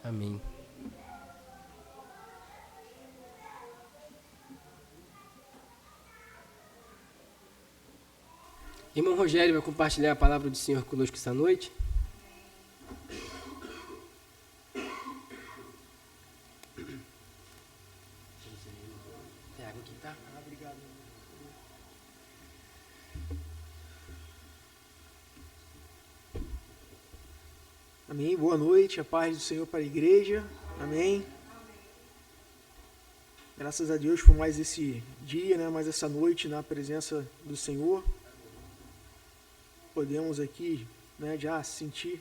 Amém. Irmão Rogério vai compartilhar a palavra do Senhor conosco esta noite. Tem água aqui, tá? Obrigado. Amém. Boa noite, a paz do Senhor para a igreja. Amém. Graças a Deus por mais esse dia, né, mais essa noite na presença do Senhor. Podemos aqui, né, já sentir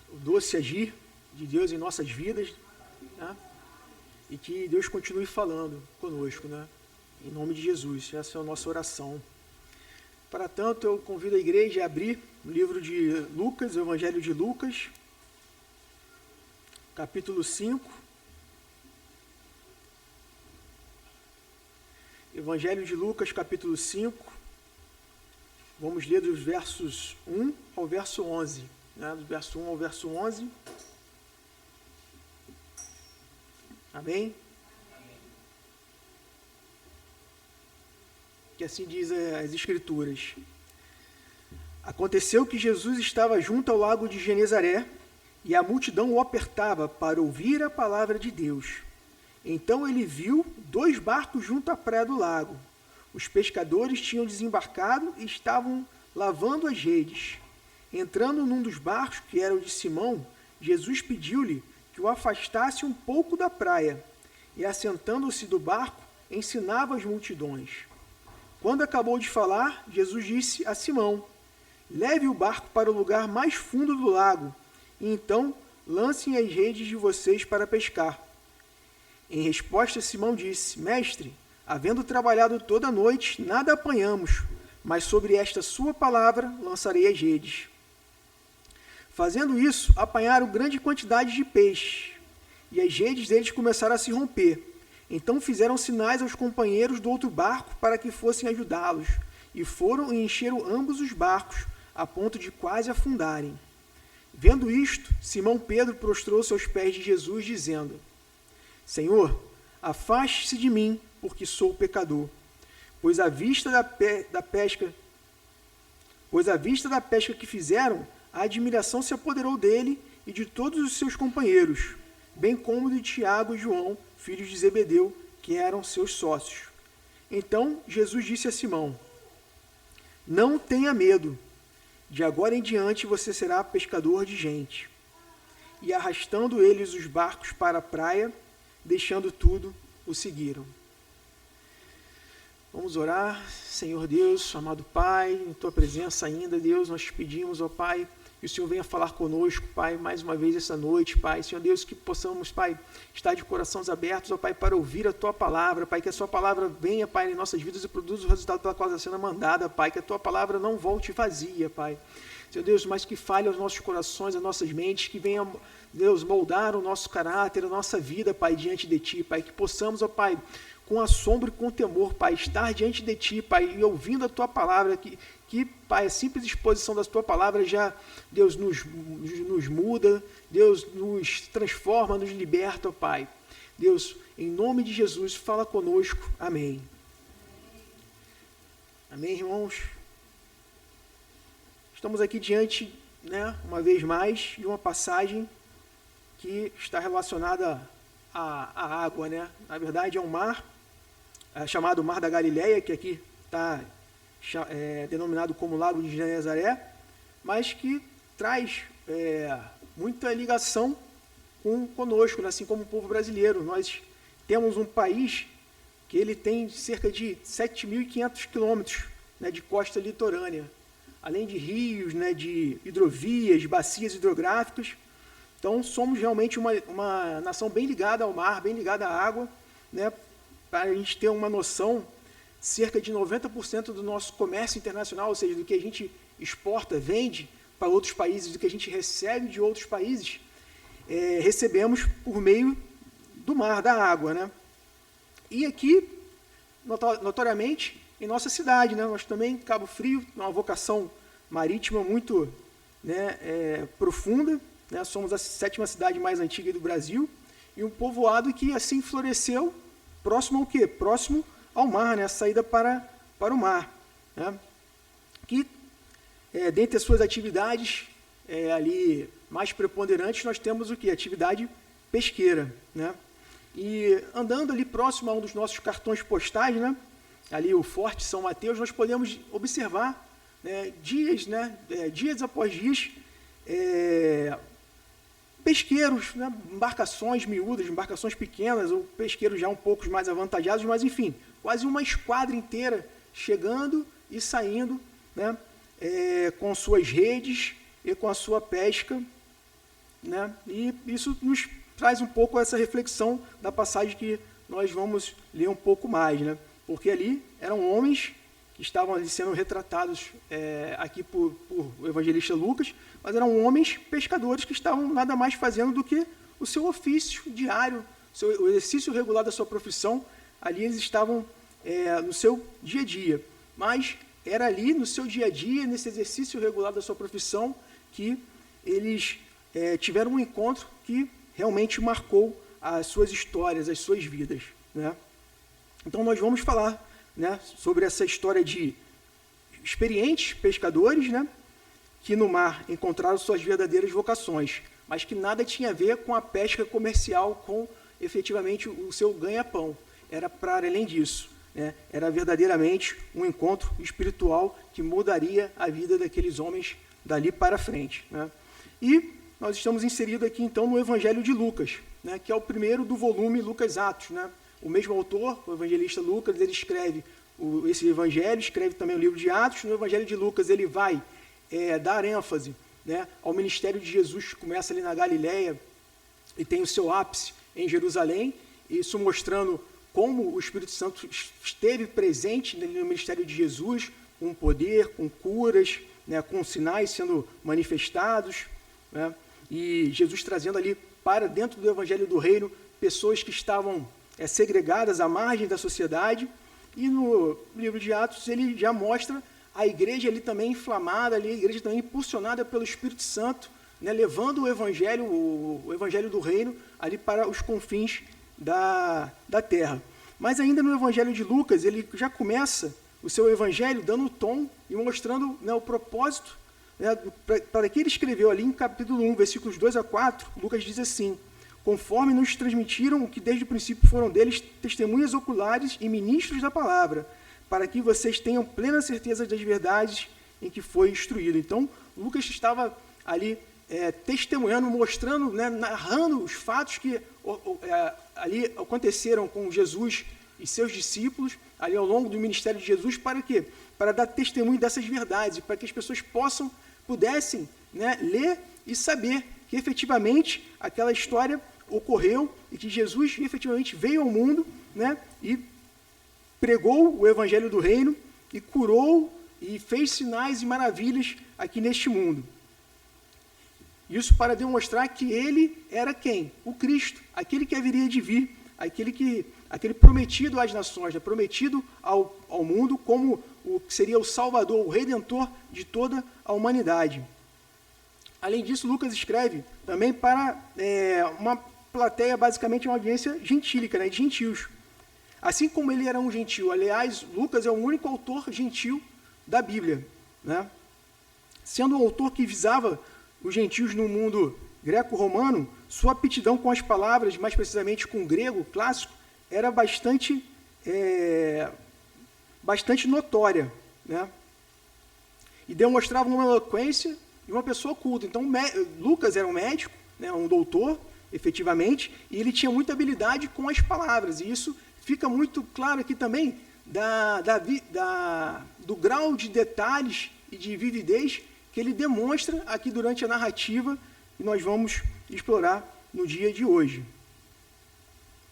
o doce agir de Deus em nossas vidas, né, e que Deus continue falando conosco, né, em nome de Jesus. Essa é a nossa oração. Para tanto, eu convido a igreja a abrir o livro de Lucas, o Evangelho de Lucas, capítulo 5. Evangelho de Lucas, capítulo 5. Vamos ler dos versos 1 ao verso 11. Né? Do verso 1 ao verso 11. Amém? Que assim diz as Escrituras. Aconteceu que Jesus estava junto ao lago de Genezaré, e a multidão o apertava para ouvir a palavra de Deus. Então ele viu 2 barcos junto à praia do lago. Os pescadores tinham desembarcado e estavam lavando as redes. Entrando num dos barcos, que era o de Simão, Jesus pediu-lhe que o afastasse um pouco da praia, e assentando-se do barco, ensinava as multidões. Quando acabou de falar, Jesus disse a Simão: leve o barco para o lugar mais fundo do lago, e então lancem as redes de vocês para pescar. Em resposta, Simão disse: mestre, havendo trabalhado toda a noite, nada apanhamos, mas sobre esta sua palavra lançarei as redes. Fazendo isso, apanharam grande quantidade de peixe, e as redes deles começaram a se romper. Então fizeram sinais aos companheiros do outro barco para que fossem ajudá-los, e foram e encheram ambos os barcos, a ponto de quase afundarem. Vendo isto, Simão Pedro prostrou-se aos pés de Jesus, dizendo: Senhor, afaste-se de mim, porque sou pecador. Pois à vista da pesca que fizeram, a admiração se apoderou dele e de todos os seus companheiros, bem como de Tiago e João, filhos de Zebedeu, que eram seus sócios. Então Jesus disse a Simão: não tenha medo, de agora em diante você será pescador de gente. E arrastando eles os barcos para a praia, deixando tudo, o seguiram. Vamos orar. Senhor Deus, amado Pai, em Tua presença ainda, Deus, nós te pedimos, ó Pai, que o Senhor venha falar conosco, Pai, mais uma vez essa noite, Pai. Senhor Deus, que possamos, Pai, estar de corações abertos, ó Pai, para ouvir a Tua palavra, Pai, que a Sua palavra venha, Pai, em nossas vidas e produza o resultado pela qual está sendo mandada, Pai, que a Tua palavra não volte vazia, Pai. Senhor Deus, mas que fale aos nossos corações, às nossas mentes, que venha, Deus, moldar o nosso caráter, a nossa vida, Pai, diante de Ti, Pai, que possamos, ó Pai, com assombro e com temor, Pai, estar diante de Ti, Pai, e ouvindo a Tua palavra, que, Pai, a simples exposição da Tua palavra já, Deus, nos muda, Deus, nos transforma, nos liberta, ó Pai. Deus, em nome de Jesus, fala conosco. Amém. Amém, irmãos? Estamos aqui diante, né, uma vez mais, de uma passagem que está relacionada à água, né? Na verdade, é um mar chamado Mar da Galileia, que aqui está denominado como Lago de Genezaré, mas que traz muita ligação conosco, né? Assim como o povo brasileiro. Nós temos um país que ele tem cerca de 7.500 quilômetros, né, de costa litorânea, além de rios, né, de hidrovias, bacias hidrográficas. Então, somos realmente uma nação bem ligada ao mar, bem ligada à água, né? Para a gente ter uma noção, cerca de 90% do nosso comércio internacional, ou seja, do que a gente exporta, vende para outros países, do que a gente recebe de outros países, recebemos por meio do mar, da água, né? E aqui, notoriamente, em nossa cidade, né? Nós também, Cabo Frio, uma vocação marítima muito, né, profunda, né? Somos a 7ª cidade mais antiga do Brasil, e um povoado que assim floresceu, próximo ao quê? Próximo ao mar, né? A saída para o mar, né? Que, dentre as suas atividades ali mais preponderantes, nós temos o quê? Atividade pesqueira, né? E andando ali próximo a um dos nossos cartões postais, né? Ali o Forte São Mateus, nós podemos observar, né, dias após dias, pesqueiros, né, embarcações miúdas, embarcações pequenas, ou pesqueiros já um pouco mais avantajados, mas enfim, quase uma esquadra inteira chegando e saindo, né, com suas redes e com a sua pesca, né, e isso nos traz um pouco essa reflexão da passagem que nós vamos ler um pouco mais, né, porque ali eram homens que estavam ali sendo retratados aqui por o evangelista Lucas, mas eram homens pescadores que estavam nada mais fazendo do que o seu ofício diário, o exercício regular da sua profissão. Ali eles estavam no seu dia a dia, mas era ali no seu dia a dia, nesse exercício regular da sua profissão, que eles tiveram um encontro que realmente marcou as suas histórias, as suas vidas, né? Então nós vamos falar, né, sobre essa história de experientes pescadores, né, que no mar encontraram suas verdadeiras vocações, mas que nada tinha a ver com a pesca comercial, com efetivamente o seu ganha-pão. Era para além disso, né, era verdadeiramente um encontro espiritual que mudaria a vida daqueles homens dali para frente, né? E nós estamos inseridos aqui então no Evangelho de Lucas, né, que é o primeiro do volume Lucas Atos, né? O mesmo autor, o evangelista Lucas, ele escreve esse evangelho, escreve também o livro de Atos. No Evangelho de Lucas, ele vai dar ênfase, né, ao ministério de Jesus, que começa ali na Galileia e tem o seu ápice em Jerusalém, isso mostrando como o Espírito Santo esteve presente no ministério de Jesus, com poder, com curas, né, com sinais sendo manifestados, né, e Jesus trazendo ali para dentro do Evangelho do Reino pessoas que estavam segregadas à margem da sociedade. E no livro de Atos ele já mostra a igreja ali também inflamada, ali, a igreja também impulsionada pelo Espírito Santo, né, levando o evangelho do reino ali para os confins da terra. Mas ainda no Evangelho de Lucas, ele já começa o seu evangelho dando o tom e mostrando, né, o propósito, né, para que ele escreveu ali em capítulo 1, versículos 2 a 4, Lucas diz assim: conforme nos transmitiram o que desde o princípio foram deles testemunhas oculares e ministros da palavra, para que vocês tenham plena certeza das verdades em que foi instruído. Então, Lucas estava ali testemunhando, mostrando, né, narrando os fatos que ali aconteceram com Jesus e seus discípulos, ali ao longo do ministério de Jesus, para quê? Para dar testemunho dessas verdades, para que as pessoas pudessem, né, ler e saber que efetivamente aquela história ocorreu e que Jesus efetivamente veio ao mundo, né, e pregou o evangelho do reino e curou e fez sinais e maravilhas aqui neste mundo. Isso para demonstrar que ele era quem? O Cristo, aquele que haveria de vir, aquele prometido às nações, né, prometido ao mundo como o que seria o Salvador, o Redentor de toda a humanidade. Além disso, Lucas escreve também para uma plateia, basicamente uma audiência gentílica, né, de gentios. Assim como ele era um gentil, aliás, Lucas é o único autor gentil da Bíblia, né? Sendo um autor que visava os gentios no mundo greco-romano, sua aptidão com as palavras, mais precisamente com o grego clássico, era bastante notória, né? E demonstrava uma eloquência de uma pessoa culta. Então, Lucas era um médico, né, um doutor, efetivamente, e ele tinha muita habilidade com as palavras. E isso fica muito claro aqui também do grau de detalhes e de vividez que ele demonstra aqui durante a narrativa que nós vamos explorar no dia de hoje,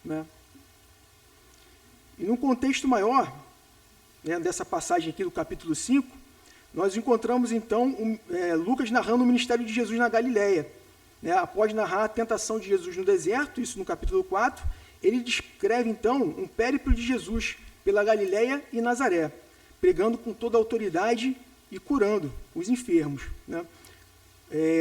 né? E num contexto maior, né, dessa passagem aqui do capítulo 5, nós encontramos então Lucas narrando o ministério de Jesus na Galileia, né? Após narrar a tentação de Jesus no deserto, isso no capítulo 4, ele descreve então um périplo de Jesus pela Galileia e Nazaré, pregando com toda a autoridade e curando os enfermos, né?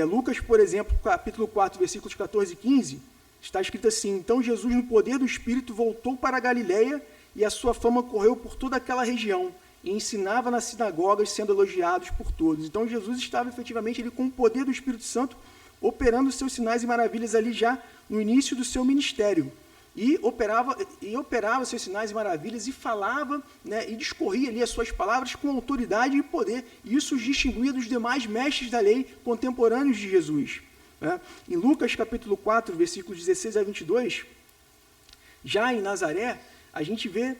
Lucas, por exemplo, capítulo 4, versículos 14 e 15, está escrito assim: então Jesus, no poder do Espírito, voltou para a Galileia, e a sua fama correu por toda aquela região, e ensinava nas sinagogas, sendo elogiados por todos. Então Jesus estava efetivamente ali com o poder do Espírito Santo, operando os seus sinais e maravilhas ali já no início do seu ministério. E operava seus sinais e maravilhas, e falava, né, e discorria ali as suas palavras com autoridade e poder. E isso os distinguia dos demais mestres da lei contemporâneos de Jesus. Né? Em Lucas capítulo 4, versículos 16 a 22, já em Nazaré, a gente vê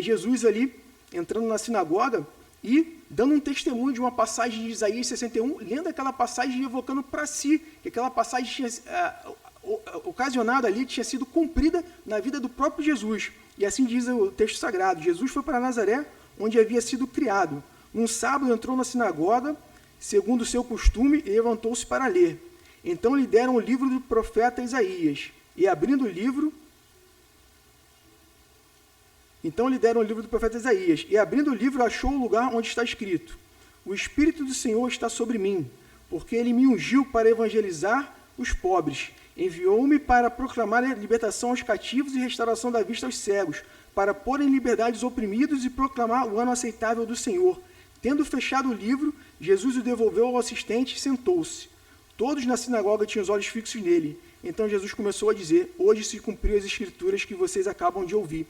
Jesus ali entrando na sinagoga e dando um testemunho de uma passagem de Isaías 61, lendo aquela passagem e evocando para si, que aquela passagem tinha ocasionada ali, tinha sido cumprida na vida do próprio Jesus. E assim diz o texto sagrado: Jesus foi para Nazaré, onde havia sido criado. Num sábado entrou na sinagoga, segundo o seu costume, e levantou-se para ler. Então lhe deram o livro do profeta Isaías, e abrindo o livro, achou o lugar onde está escrito: o Espírito do Senhor está sobre mim, porque ele me ungiu para evangelizar os pobres, enviou-me para proclamar a libertação aos cativos e restauração da vista aos cegos, para pôr em liberdade os oprimidos e proclamar o ano aceitável do Senhor. Tendo fechado o livro, Jesus o devolveu ao assistente e sentou-se. Todos na sinagoga tinham os olhos fixos nele. Então Jesus começou a dizer: hoje se cumpriu as escrituras que vocês acabam de ouvir.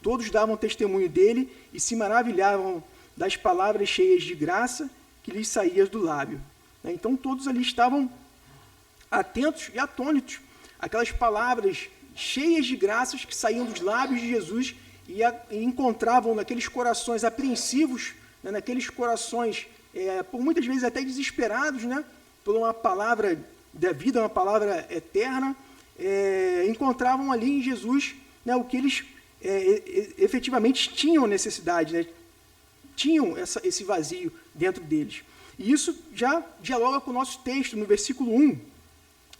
Todos davam testemunho dele e se maravilhavam das palavras cheias de graça que lhes saíam do lábio. Então todos ali estavam atentos e atônitos. Aquelas palavras cheias de graças que saíam dos lábios de Jesus e encontravam naqueles corações apreensivos, né, naqueles corações, por muitas vezes até desesperados, né, por uma palavra da vida, uma palavra eterna, encontravam ali em Jesus, né, o que eles efetivamente tinham necessidade, né, tinham esse vazio dentro deles. E isso já dialoga com o nosso texto, no versículo 1.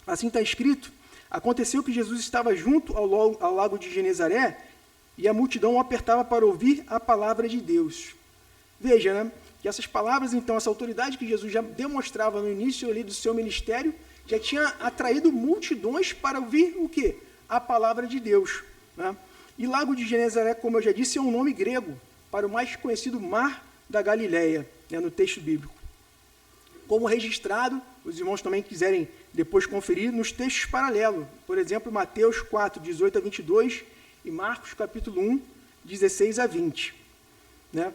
Assim está escrito: aconteceu que Jesus estava junto ao lago de Genezaré, e a multidão o apertava para ouvir a palavra de Deus. Veja, né, que essas palavras, então, essa autoridade que Jesus já demonstrava no início ali do seu ministério, já tinha atraído multidões para ouvir o quê? A palavra de Deus. Né? E Lago de Genezaré, como eu já disse, é um nome grego para o mais conhecido Mar da Galileia, né, no texto bíblico. Como registrado, os irmãos também quiserem depois conferir, nos textos paralelos. Por exemplo, Mateus 4, 18 a 22 e Marcos capítulo 1, 16 a 20. Né?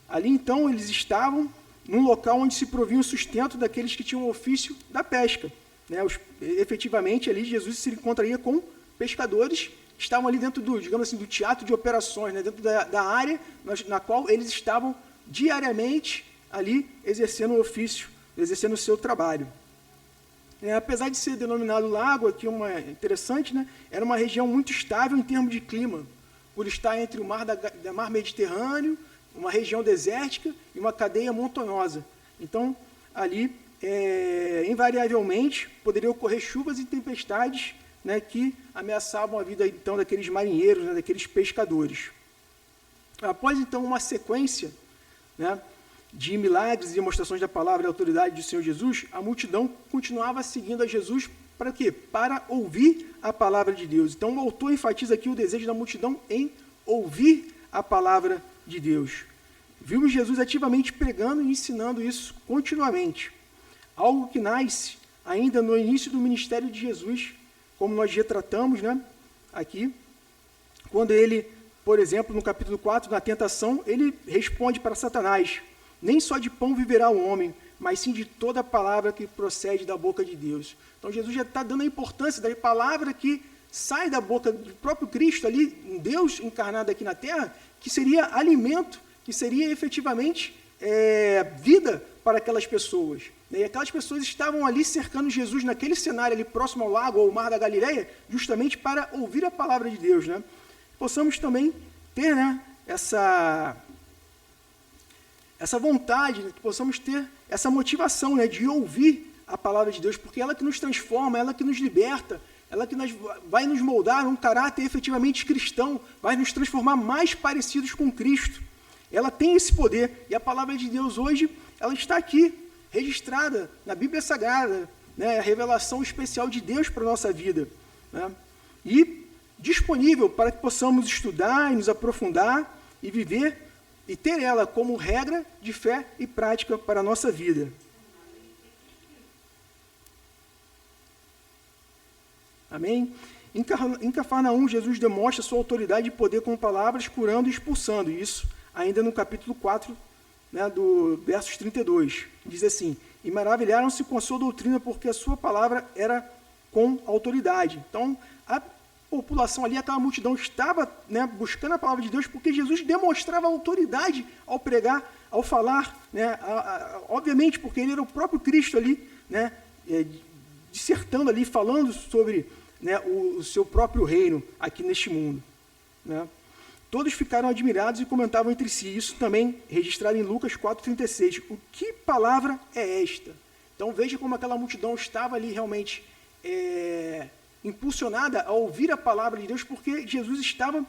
Ali, então, eles estavam num local onde se provia o sustento daqueles que tinham o ofício da pesca. Né? Efetivamente, ali Jesus se encontraria com pescadores que estavam ali dentro do, digamos assim, do teatro de operações, né? Dentro da área na qual eles estavam diariamente ali exercendo o ofício, exercendo o seu trabalho. Apesar de ser denominado lago, aqui interessante, né? Era uma região muito estável em termos de clima, por estar entre o mar Mediterrâneo, uma região desértica e uma cadeia montanhosa. Então, ali, invariavelmente, poderiam ocorrer chuvas e tempestades, né, que ameaçavam a vida, então, daqueles marinheiros, né, daqueles pescadores. Após, então, uma sequência, né, de milagres e demonstrações da palavra e autoridade do Senhor Jesus, a multidão continuava seguindo a Jesus para quê? Para ouvir a palavra de Deus. Então, o autor enfatiza aqui o desejo da multidão em ouvir a palavra de Deus. Vimos Jesus ativamente pregando e ensinando isso continuamente. Algo que nasce ainda no início do ministério de Jesus, como nós retratamos, né, aqui, quando ele, por exemplo, no capítulo 4, na tentação, ele responde para Satanás: nem só de pão viverá o homem, mas sim de toda a palavra que procede da boca de Deus. Então Jesus já está dando a importância da palavra que sai da boca do próprio Cristo ali, um Deus encarnado aqui na terra, que seria alimento, que seria efetivamente vida para aquelas pessoas. E aquelas pessoas estavam ali cercando Jesus naquele cenário ali próximo ao lago ou ao mar da Galileia, justamente para ouvir a palavra de Deus, né? Possamos também ter, né, essa vontade, né, que possamos ter essa motivação, né, de ouvir a palavra de Deus, porque ela que nos transforma, ela que nos liberta, ela que vai nos moldar um caráter efetivamente cristão, vai nos transformar mais parecidos com Cristo. Ela tem esse poder, e a palavra de Deus hoje, ela está aqui, registrada na Bíblia Sagrada, né, a revelação especial de Deus para a nossa vida, né, e disponível para que possamos estudar e nos aprofundar e viver e ter ela como regra de fé e prática para a nossa vida. Amém? Em Cafarnaum, Jesus demonstra sua autoridade e poder com palavras, curando e expulsando. Isso ainda no capítulo 4, né, do versos 32. Diz assim: e maravilharam-se com a sua doutrina, porque a sua palavra era com autoridade. Então, a população ali, aquela multidão, estava, né, buscando a palavra de Deus, porque Jesus demonstrava autoridade ao pregar, ao falar, né, obviamente, porque ele era o próprio Cristo ali, né, dissertando ali, falando sobre, né, o seu próprio reino aqui neste mundo, né. Todos ficaram admirados e comentavam entre si. Isso também registrado em Lucas 4,36. O que palavra é esta? Então veja como aquela multidão estava ali realmente impulsionada a ouvir a palavra de Deus, porque Jesus estava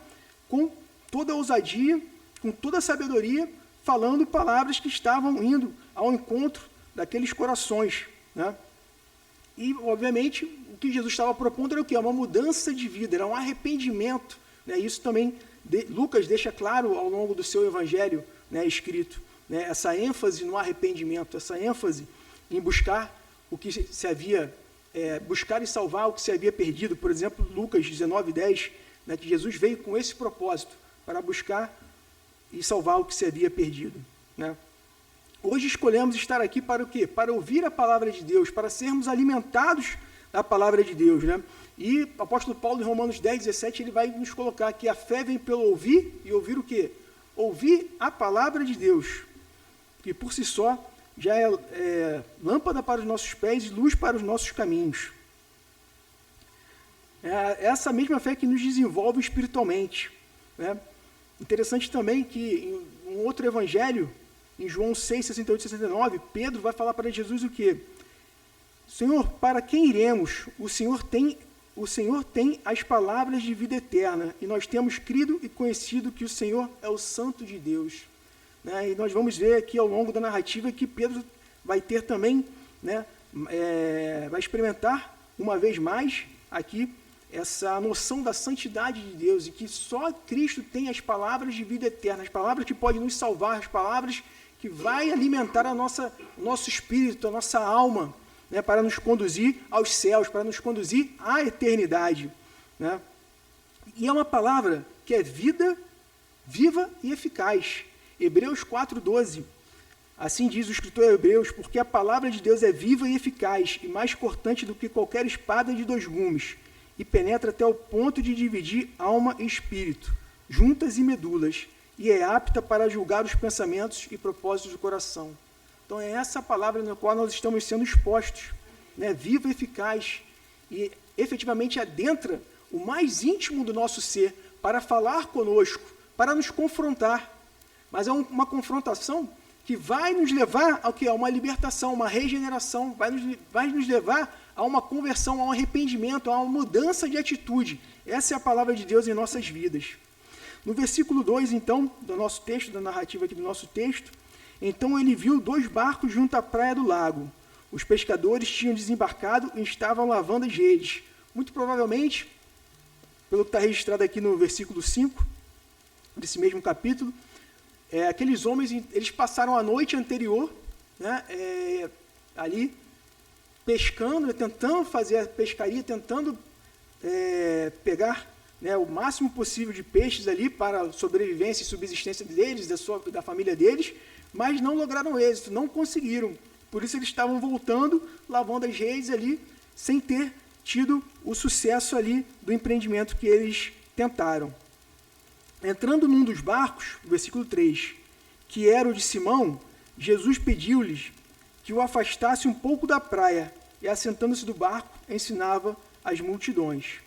com toda a ousadia, com toda a sabedoria, falando palavras que estavam indo ao encontro daqueles corações, né? E, obviamente, o que Jesus estava propondo era o quê? Uma mudança de vida, era um arrependimento, né? Isso também Lucas deixa claro ao longo do seu evangelho, né, escrito, né, essa ênfase no arrependimento, essa ênfase em buscar o que se havia, buscar e salvar o que se havia perdido. Por exemplo, Lucas 19:10, né, que Jesus veio com esse propósito, para buscar e salvar o que se havia perdido, né? Hoje escolhemos estar aqui para o quê? Para ouvir a palavra de Deus, para sermos alimentados da palavra de Deus, né? E o apóstolo Paulo, em Romanos 10:17, ele vai nos colocar que a fé vem pelo ouvir, e ouvir o quê? Ouvir a palavra de Deus, que por si só já é lâmpada para os nossos pés e luz para os nossos caminhos. É essa mesma fé que nos desenvolve espiritualmente, né? Interessante também que em um outro evangelho, em João 6, 68 e 69, Pedro vai falar para Jesus o quê? Senhor, para quem iremos? O Senhor tem as palavras de vida eterna, e nós temos crido e conhecido que o Senhor é o Santo de Deus, né? E nós vamos ver aqui ao longo da narrativa que Pedro vai ter também, né, vai experimentar uma vez mais aqui essa noção da santidade de Deus, e que só Cristo tem as palavras de vida eterna, as palavras que podem nos salvar, as palavras que vai alimentar o nosso espírito, a nossa alma, né, para nos conduzir aos céus, para nos conduzir à eternidade, né? E é uma palavra que é vida, viva e eficaz. Hebreus 4:12, assim diz o escritor Hebreus: porque a palavra de Deus é viva e eficaz, e mais cortante do que qualquer espada de 2 gumes, e penetra até o ponto de dividir alma e espírito, juntas e medulas, e é apta para julgar os pensamentos e propósitos do coração. Então é essa palavra na qual nós estamos sendo expostos, né, viva, eficaz, e efetivamente adentra o mais íntimo do nosso ser para falar conosco, para nos confrontar. Mas é uma confrontação que vai nos levar ao que? A uma libertação, uma regeneração, vai nos levar a uma conversão, a um arrependimento, a uma mudança de atitude. Essa é a palavra de Deus em nossas vidas. No versículo 2, então, do nosso texto, da narrativa aqui do nosso texto, então ele viu 2 barcos junto à praia do lago. Os pescadores tinham desembarcado e estavam lavando as redes. Muito provavelmente, pelo que está registrado aqui no versículo 5, desse mesmo capítulo, aqueles homens, eles passaram a noite anterior, né, ali, pescando, tentando fazer a pescaria, tentando pegar, né, o máximo possível de peixes ali para a sobrevivência e subsistência deles, da família deles, mas não lograram êxito, não conseguiram. Por isso eles estavam voltando, lavando as redes ali, sem ter tido o sucesso ali do empreendimento que eles tentaram. Entrando num dos barcos, versículo 3, que era o de Simão, Jesus pediu-lhes que o afastasse um pouco da praia, e assentando-se do barco, ensinava as multidões.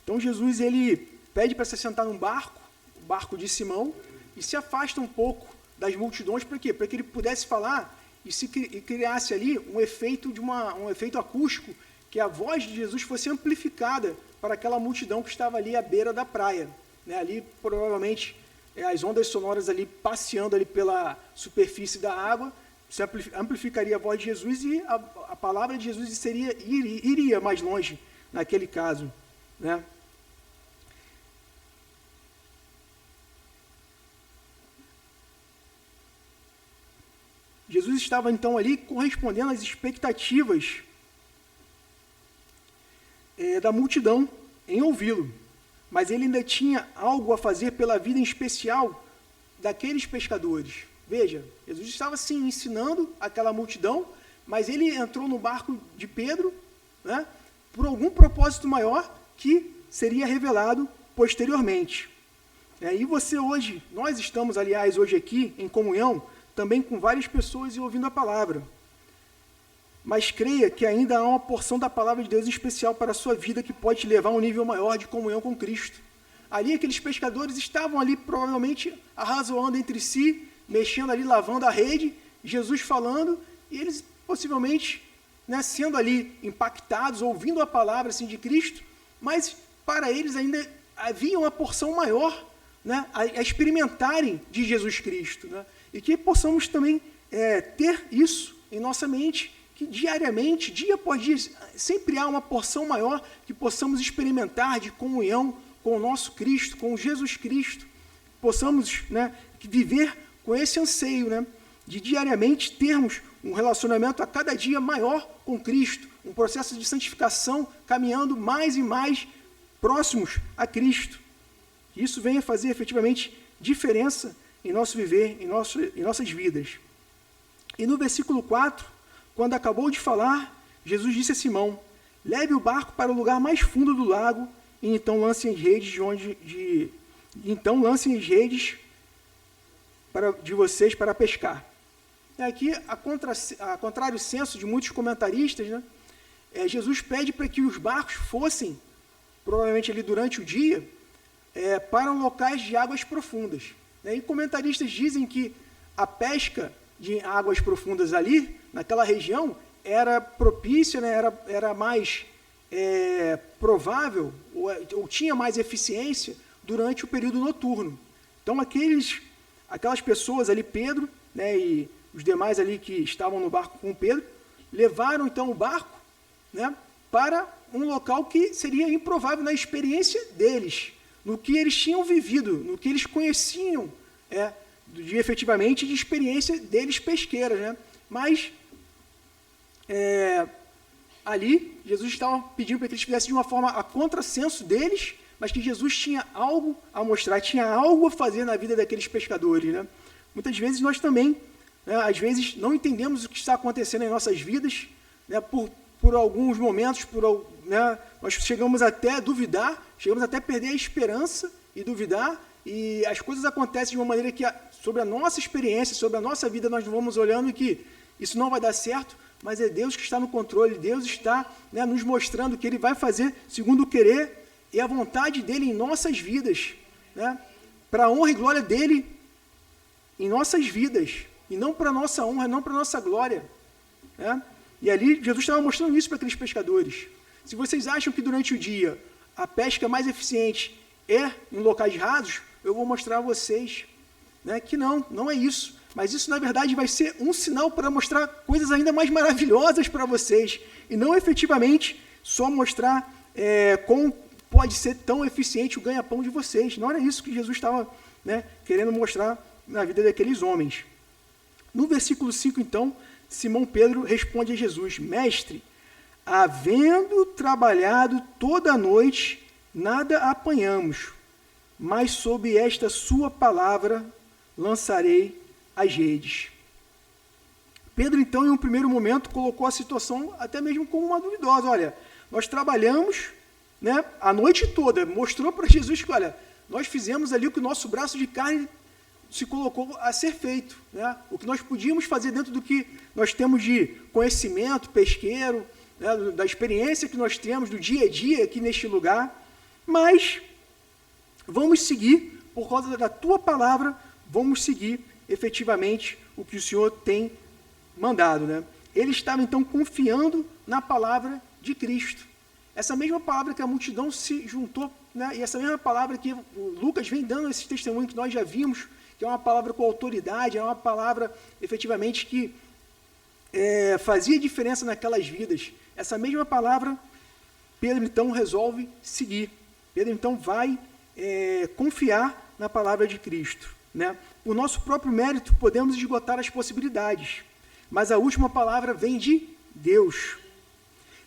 Então Jesus, ele pede para se assentar num barco, o barco de Simão, e se afasta um pouco das multidões. Para quê? Para que ele pudesse falar e criasse ali um efeito acústico, que a voz de Jesus fosse amplificada para aquela multidão que estava ali à beira da praia, né? Ali provavelmente as ondas sonoras ali passeando ali pela superfície da água, se amplificaria a voz de Jesus e a palavra de Jesus iria mais longe naquele caso, né? Jesus estava então ali correspondendo às expectativas da multidão em ouvi-lo, mas ele ainda tinha algo a fazer pela vida em especial daqueles pescadores. Veja, Jesus estava sim ensinando aquela multidão, mas ele entrou no barco de Pedro, né, por algum propósito maior que seria revelado posteriormente. E você hoje, nós estamos, aliás, hoje aqui em comunhão, também com várias pessoas e ouvindo a palavra. Mas creia que ainda há uma porção da palavra de Deus especial para a sua vida que pode te levar a um nível maior de comunhão com Cristo. Ali, aqueles pescadores estavam ali, provavelmente, arrazoando entre si, mexendo ali, lavando a rede, Jesus falando, e eles, possivelmente, né, sendo ali impactados, ouvindo a palavra assim, de Cristo, mas para eles ainda havia uma porção maior, né, a experimentarem de Jesus Cristo, né, e que possamos também ter isso em nossa mente, que diariamente, dia após dia, sempre há uma porção maior que possamos experimentar de comunhão com o nosso Cristo, com Jesus Cristo, possamos, né, viver com esse anseio, né, de diariamente termos um relacionamento a cada dia maior com Cristo, um processo de santificação, caminhando mais e mais próximos a Cristo. Que isso venha fazer efetivamente diferença em nosso viver, em nossas vidas. E no versículo 4, quando acabou de falar, Jesus disse a Simão: leve o barco para o lugar mais fundo do lago e então lancem as redes de vocês para pescar. Aqui, a contrário senso de muitos comentaristas, né, Jesus pede para que os barcos fossem, provavelmente ali durante o dia, para locais de águas profundas. E comentaristas dizem que a pesca de águas profundas ali, naquela região, era propícia, né, era mais provável, ou tinha mais eficiência durante o período noturno. Então, aquelas pessoas ali, Pedro, né, e os demais ali que estavam no barco com Pedro, levaram então o barco, né, para um local que seria improvável na experiência deles, no que eles tinham vivido, no que eles conheciam, efetivamente de experiência deles pesqueiras, né? Mas ali Jesus estava pedindo para que eles fizessem de uma forma a contrassenso deles, mas que Jesus tinha algo a mostrar, tinha algo a fazer na vida daqueles pescadores, né? Muitas vezes nós também, né, às vezes não entendemos o que está acontecendo em nossas vidas, né, por alguns momentos, né, nós chegamos até a duvidar, chegamos até a perder a esperança e duvidar, e as coisas acontecem de uma maneira que, sobre a nossa experiência, sobre a nossa vida, nós vamos olhando e que isso não vai dar certo, mas é Deus que está no controle, Deus está, né, nos mostrando que Ele vai fazer segundo o querer e a vontade dEle em nossas vidas, né, para a honra e glória dEle em nossas vidas, e não para a nossa honra, não para a nossa glória, né? E ali Jesus estava mostrando isso para aqueles pescadores. Se vocês acham que durante o dia a pesca mais eficiente é em locais rasos, eu vou mostrar a vocês, né, que não é isso. Mas isso, na verdade, vai ser um sinal para mostrar coisas ainda mais maravilhosas para vocês, e não efetivamente só mostrar como pode ser tão eficiente o ganha-pão de vocês. Não era isso que Jesus estava, né, querendo mostrar na vida daqueles homens. No versículo 5, então, Simão Pedro responde a Jesus: Mestre, havendo trabalhado toda a noite, nada apanhamos, mas sob esta sua palavra lançarei as redes. Pedro, então, em um primeiro momento, colocou a situação até mesmo como uma duvidosa. Olha, nós trabalhamos, né, a noite toda, mostrou para Jesus que, olha, nós fizemos ali o que o nosso braço de carne se colocou a ser feito, né? O que nós podíamos fazer dentro do que nós temos de conhecimento pesqueiro, né, da experiência que nós temos do dia a dia aqui neste lugar, mas vamos seguir, por causa da tua palavra, vamos seguir efetivamente o que o Senhor tem mandado, né? Ele estava então confiando na palavra de Cristo. Essa mesma palavra que a multidão se juntou né, e essa mesma palavra que o Lucas vem dando esse testemunho que nós já vimos, que é uma palavra com autoridade, é uma palavra efetivamente que fazia diferença naquelas vidas. Essa mesma palavra, Pedro então resolve seguir. Pedro então vai confiar na palavra de Cristo, né? Por nosso próprio mérito podemos esgotar as possibilidades, mas a última palavra vem de Deus.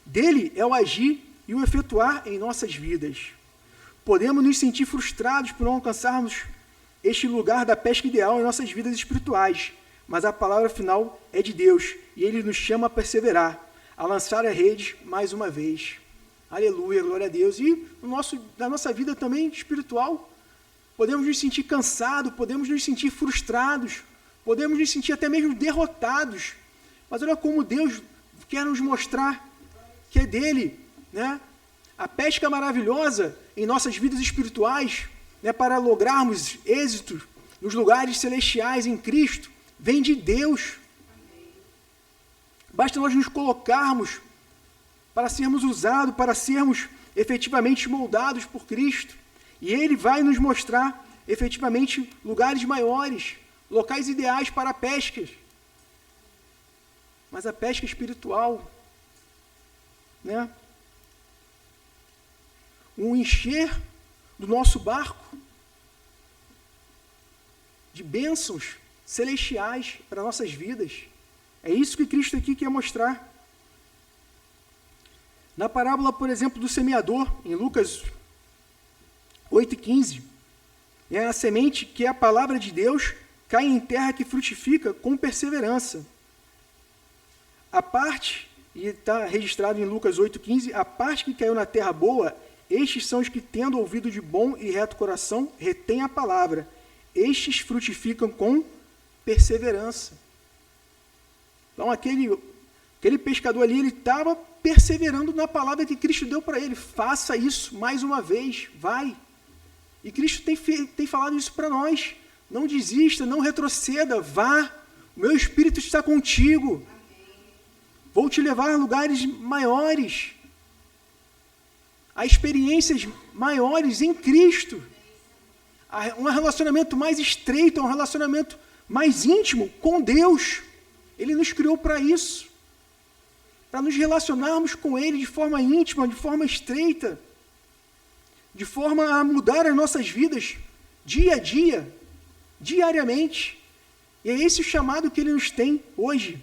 Dele é o agir e o efetuar em nossas vidas. Podemos nos sentir frustrados por não alcançarmos este lugar da pesca ideal em nossas vidas espirituais, mas a palavra final é de Deus, e Ele nos chama a perseverar, a lançar a rede mais uma vez. Aleluia, glória a Deus. E na nossa vida também espiritual, podemos nos sentir cansados, podemos nos sentir frustrados, podemos nos sentir até mesmo derrotados, mas olha como Deus quer nos mostrar que é dele, né? A pesca maravilhosa em nossas vidas espirituais, né, para lograrmos êxito nos lugares celestiais em Cristo, vem de Deus. Basta nós nos colocarmos para sermos usados, para sermos efetivamente moldados por Cristo, e Ele vai nos mostrar efetivamente lugares maiores, locais ideais para a pesca. Mas a pesca espiritual, né? O encher do nosso barco de bênçãos celestiais para nossas vidas. É isso que Cristo aqui quer mostrar. Na parábola, por exemplo, do semeador, em Lucas 8,15, é a semente que é a palavra de Deus, cai em terra que frutifica com perseverança. A parte, e está registrado em Lucas 8,15, a parte que caiu na terra boa, estes são os que, tendo ouvido de bom e reto coração, retêm a palavra. Estes frutificam com perseverança. Então, aquele pescador ali, ele estava perseverando na palavra que Cristo deu para ele. Faça isso mais uma vez, vai. E Cristo tem falado isso para nós. Não desista, não retroceda, vá. O meu Espírito está contigo. Vou te levar a lugares maiores, a experiências maiores em Cristo, a um relacionamento mais estreito, a um relacionamento mais íntimo com Deus. Ele nos criou para isso, para nos relacionarmos com Ele de forma íntima, de forma estreita, de forma a mudar as nossas vidas dia a dia, diariamente. E é esse o chamado que Ele nos tem hoje.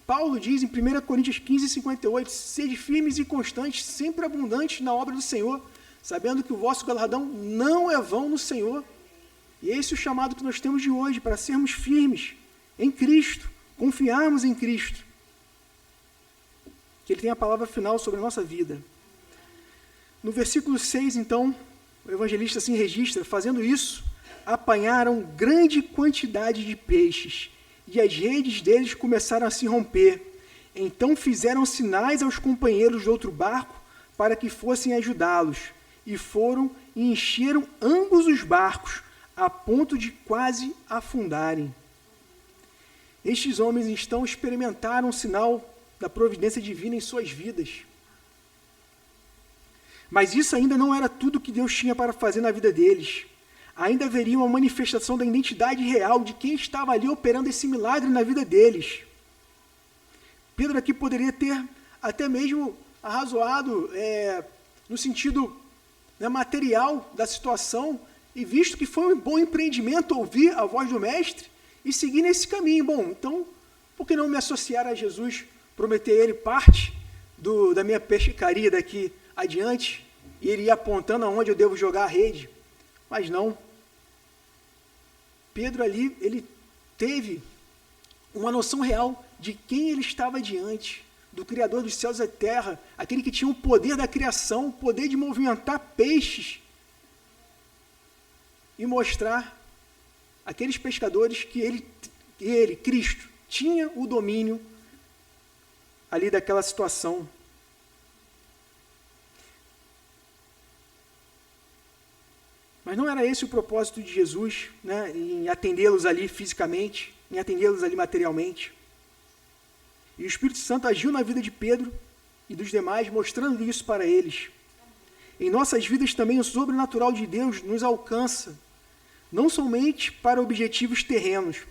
Paulo diz em 1 Coríntios 15, 58, sede firmes e constantes, sempre abundantes na obra do Senhor, sabendo que o vosso galardão não é vão no Senhor. E esse é o chamado que nós temos de hoje, para sermos firmes em Cristo, confiarmos em Cristo, que Ele tem a palavra final sobre a nossa vida. No versículo 6, então, o evangelista assim registra, fazendo isso, apanharam grande quantidade de peixes, e as redes deles começaram a se romper. Então fizeram sinais aos companheiros do outro barco para que fossem ajudá-los. E foram e encheram ambos os barcos, a ponto de quase afundarem. Estes homens então experimentaram o sinal da providência divina em suas vidas. Mas isso ainda não era tudo que Deus tinha para fazer na vida deles. Ainda haveria uma manifestação da identidade real de quem estava ali operando esse milagre na vida deles. Pedro aqui poderia ter até mesmo arrazoado no sentido material da situação, e visto que foi um bom empreendimento ouvir a voz do Mestre e seguir nesse caminho. Bom, então, por que não me associar a Jesus, prometer a Ele parte da minha pescaria daqui adiante, e Ele ia apontando aonde eu devo jogar a rede? Mas não. Pedro ali, ele teve uma noção real de quem ele estava diante, do Criador dos céus e da terra, aquele que tinha o poder da criação, o poder de movimentar peixes, e mostrar aqueles pescadores que ele, Cristo, tinha o domínio ali daquela situação. Mas não era esse o propósito de Jesus, em atendê-los ali fisicamente, em atendê-los ali materialmente. E o Espírito Santo agiu na vida de Pedro, e dos demais, mostrando isso para eles. Em nossas vidas também o sobrenatural de Deus nos alcança, não somente para objetivos terrenos,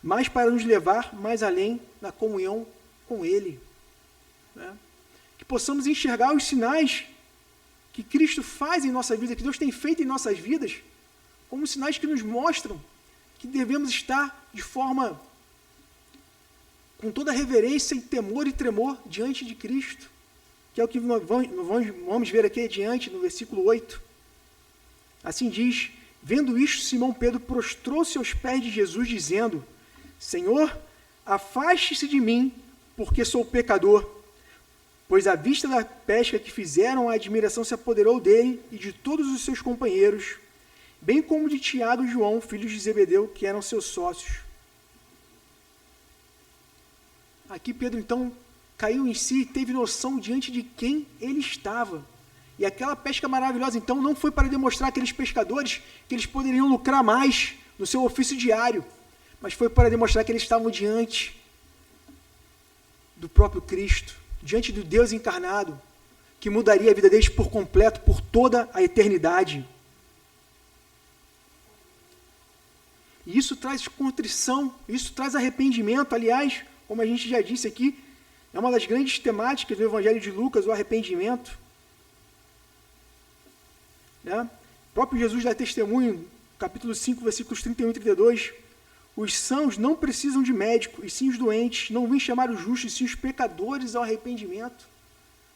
mas para nos levar mais além na comunhão com Ele. Né? Que possamos enxergar os sinais que Cristo faz em nossa vida, que Deus tem feito em nossas vidas, como sinais que nos mostram que devemos estar de forma, com toda reverência e temor e tremor diante de Cristo, que é o que nós vamos ver aqui adiante, no versículo 8. Assim diz: vendo isto, Simão Pedro prostrou-se aos pés de Jesus, dizendo: Senhor, afaste-se de mim, porque sou pecador. Pois à vista da pesca que fizeram, a admiração se apoderou dele e de todos os seus companheiros, bem como de Tiago e João, filhos de Zebedeu, que eram seus sócios. Aqui Pedro, então, caiu em si e teve noção diante de quem ele estava. E aquela pesca maravilhosa, então, não foi para demonstrar àqueles pescadores que eles poderiam lucrar mais no seu ofício diário, mas foi para demonstrar que eles estavam diante do próprio Cristo, diante do Deus encarnado, que mudaria a vida deles por completo, por toda a eternidade. E isso traz contrição, isso traz arrependimento. Aliás, como a gente já disse aqui, é uma das grandes temáticas do Evangelho de Lucas, o arrependimento. Né? O próprio Jesus dá testemunho, capítulo 5, versículos 31 e 32, os sãos não precisam de médico, e sim os doentes, não vim chamar os justos, e sim os pecadores ao arrependimento.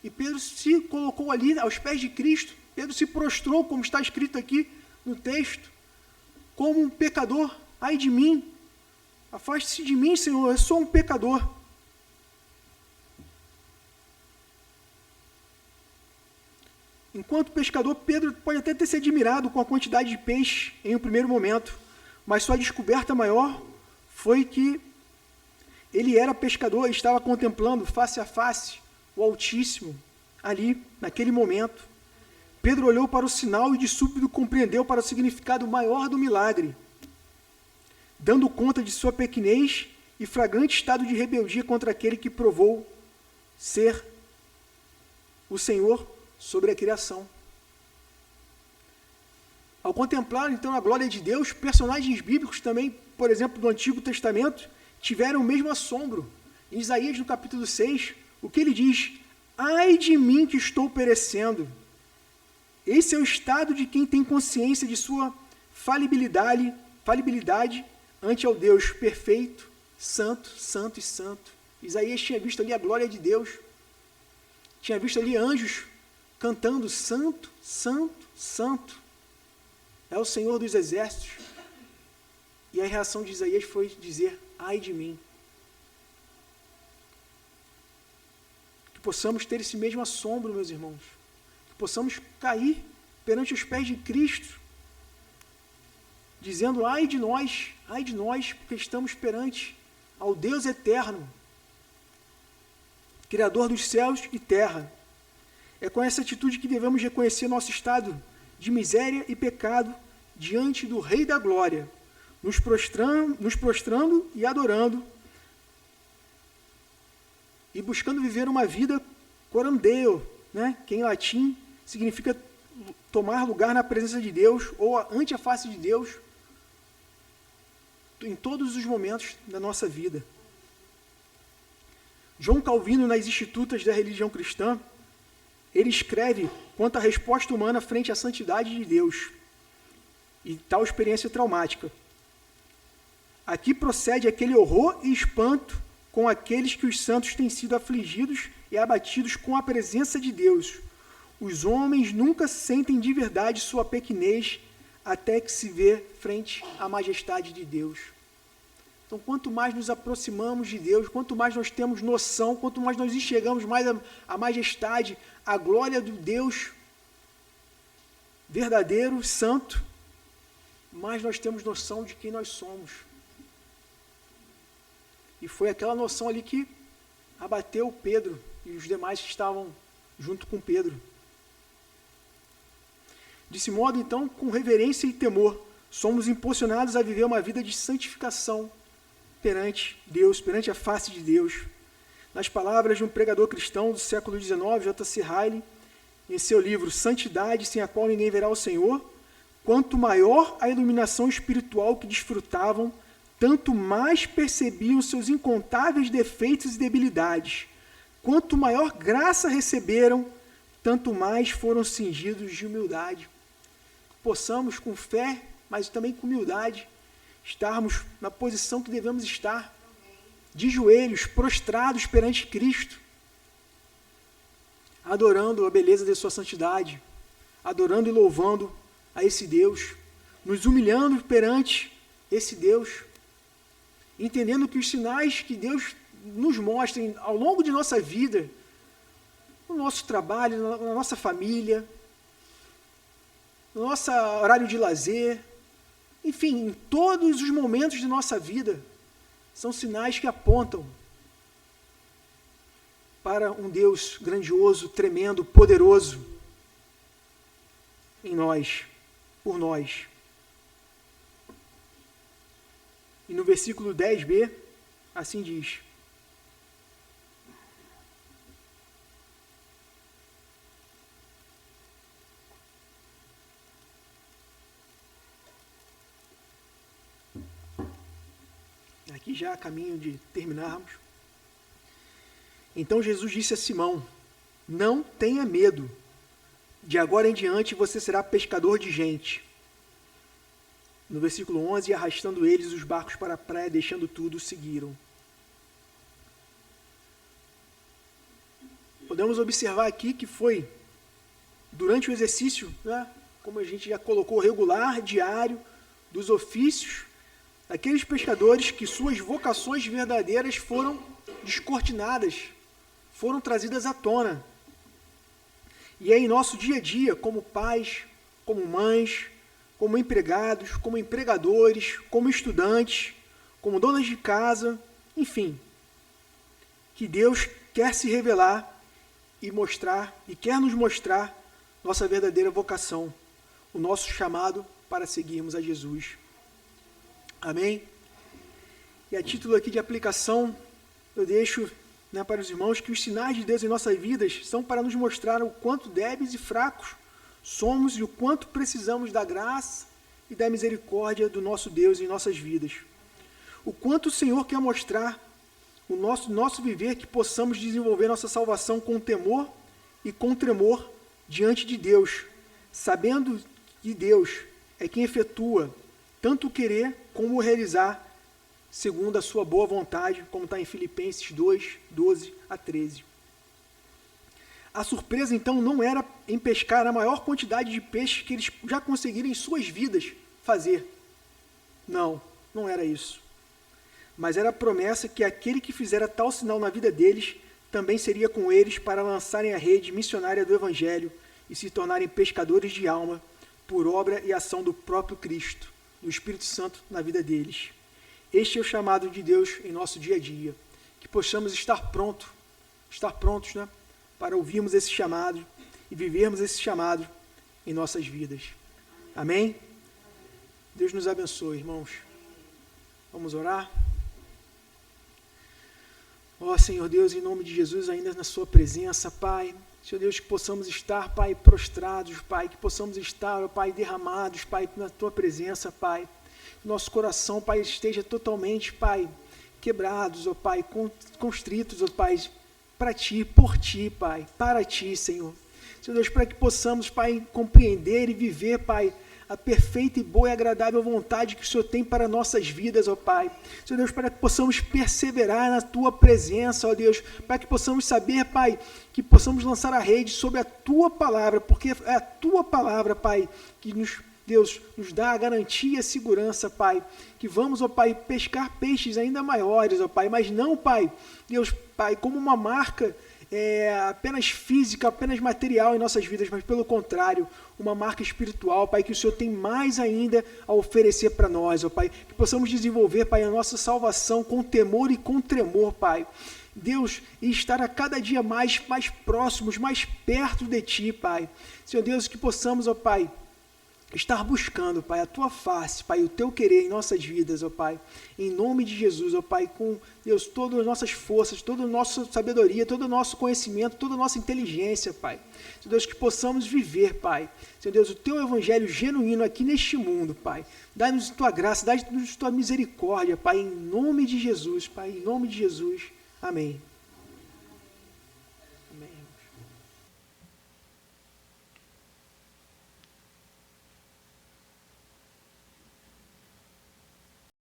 E Pedro se colocou ali aos pés de Cristo, Pedro se prostrou, como está escrito aqui no texto, como um pecador. Ai de mim, afaste-se de mim, Senhor, eu sou um pecador. Enquanto pescador, Pedro pode até ter se admirado com a quantidade de peixe em um primeiro momento, mas sua descoberta maior foi que ele era pescador e estava contemplando face a face o Altíssimo ali, naquele momento. Pedro olhou para o sinal e de súbito compreendeu para o significado maior do milagre, dando conta de sua pequenez e flagrante estado de rebeldia contra aquele que provou ser o Senhor sobre a criação. Ao contemplar, então, a glória de Deus, personagens bíblicos também, por exemplo, do Antigo Testamento, tiveram o mesmo assombro. Em Isaías, no capítulo 6, o que ele diz? Ai de mim que estou perecendo. Esse é o estado de quem tem consciência de sua falibilidade ante ao Deus perfeito, santo, santo e santo. Isaías tinha visto ali a glória de Deus, tinha visto ali anjos cantando santo, santo, santo. É o Senhor dos exércitos. E a reação de Isaías foi dizer, ai de mim. Que possamos ter esse mesmo assombro, meus irmãos. Que possamos cair perante os pés de Cristo, dizendo, ai de nós, porque estamos perante ao Deus eterno, Criador dos céus e terra. É com essa atitude que devemos reconhecer nosso estado de miséria e pecado diante do Rei da Glória, nos prostrando e adorando e buscando viver uma vida corandeo, né? Que em latim significa tomar lugar na presença de Deus ou ante a face de Deus em todos os momentos da nossa vida. João Calvino, nas Institutas da Religião Cristã, ele escreve quanto à resposta humana frente à santidade de Deus e tal experiência traumática. Aqui procede aquele horror e espanto com aqueles que os santos têm sido afligidos e abatidos com a presença de Deus. Os homens nunca sentem de verdade sua pequenez até que se vê frente à majestade de Deus. Então, quanto mais nos aproximamos de Deus, quanto mais nós temos noção, quanto mais nós enxergamos mais a majestade, a glória do Deus verdadeiro, santo, mais nós temos noção de quem nós somos. E foi aquela noção ali que abateu Pedro e os demais que estavam junto com Pedro. Desse modo, então, com reverência e temor, somos impulsionados a viver uma vida de santificação perante Deus, perante a face de Deus. Nas palavras de um pregador cristão do século XIX, J.C. Ryle, em seu livro Santidade, sem a qual ninguém verá o Senhor, quanto maior a iluminação espiritual que desfrutavam, tanto mais percebiam seus incontáveis defeitos e debilidades. Quanto maior graça receberam, tanto mais foram cingidos de humildade. Possamos, com fé, mas também com humildade, estarmos na posição que devemos estar, de joelhos, prostrados perante Cristo, adorando a beleza de sua santidade, adorando e louvando a esse Deus, nos humilhando perante esse Deus, entendendo que os sinais que Deus nos mostra ao longo de nossa vida, no nosso trabalho, na nossa família, no nosso horário de lazer, enfim, em todos os momentos de nossa vida, são sinais que apontam para um Deus grandioso, tremendo, poderoso em nós, por nós. E no versículo 10b, assim diz: aqui já a caminho de terminarmos. Então Jesus disse a Simão: não tenha medo, de agora em diante você será pescador de gente. No versículo 11, arrastando eles os barcos para a praia, deixando tudo, seguiram. Podemos observar aqui que foi durante o exercício, né, como a gente já colocou, regular, diário, dos ofícios, aqueles pescadores que suas vocações verdadeiras foram descortinadas, foram trazidas à tona. E é em nosso dia a dia, como pais, como mães, como empregados, como empregadores, como estudantes, como donas de casa, enfim, que Deus quer se revelar e mostrar, e quer nos mostrar nossa verdadeira vocação, o nosso chamado para seguirmos a Jesus. Amém? E a título aqui de aplicação, eu deixo, né, para os irmãos que os sinais de Deus em nossas vidas são para nos mostrar o quanto débeis e fracos somos e o quanto precisamos da graça e da misericórdia do nosso Deus em nossas vidas. O quanto o Senhor quer mostrar o nosso viver, que possamos desenvolver nossa salvação com temor e com tremor diante de Deus, sabendo que Deus é quem efetua tanto o querer como o realizar, segundo a sua boa vontade, como está em Filipenses 2, 12 a 13. A surpresa, então, não era em pescar a maior quantidade de peixes que eles já conseguiram em suas vidas fazer. Não, não era isso. Mas era a promessa que aquele que fizera tal sinal na vida deles, também seria com eles para lançarem a rede missionária do Evangelho e se tornarem pescadores de alma, por obra e ação do próprio Cristo, do Espírito Santo na vida deles. Este é o chamado de Deus em nosso dia a dia, que possamos estar prontos, né, para ouvirmos esse chamado e vivermos esse chamado em nossas vidas. Amém? Deus nos abençoe, irmãos. Vamos orar? Ó Senhor Deus, em nome de Jesus, ainda na sua presença, Pai, Senhor Deus, que possamos estar, Pai, prostrados, Pai, que possamos estar, ó Pai, derramados, Pai, na tua presença, Pai. Nosso coração, Pai, esteja totalmente, Pai, quebrados, ó Pai, constritos, ó Pai, para Ti, por Ti, Pai, para Ti, Senhor. Senhor Deus, para que possamos, Pai, compreender e viver, Pai, a perfeita e boa e agradável vontade que o Senhor tem para nossas vidas, ó Pai. Senhor Deus, para que possamos perseverar na Tua presença, ó Deus, para que possamos saber, Pai, que possamos lançar a rede sobre a Tua palavra, porque é a Tua palavra, Pai, que Deus, nos dá a garantia e a segurança, Pai, que vamos, ó Pai, pescar peixes ainda maiores, ó Pai, mas não, Pai, Deus, Pai, como uma marca apenas física, apenas material em nossas vidas, mas pelo contrário, uma marca espiritual, Pai, que o Senhor tem mais ainda a oferecer para nós, ó Pai, que possamos desenvolver, Pai, a nossa salvação com temor e com tremor, Pai, Deus, e estar a cada dia mais próximos, mais perto de Ti, Pai, Senhor Deus, que possamos, ó Pai, estar buscando, Pai, a Tua face, Pai, o Teu querer em nossas vidas, ó Pai, em nome de Jesus, ó Pai, com, Deus, todas as nossas forças, toda a nossa sabedoria, todo o nosso conhecimento, toda a nossa inteligência, Pai. Senhor Deus, que possamos viver, Pai, Senhor Deus, o Teu evangelho genuíno aqui neste mundo, Pai. Dá-nos Tua graça, dá-nos Tua misericórdia, Pai, em nome de Jesus, Pai, em nome de Jesus. Amém. Amém.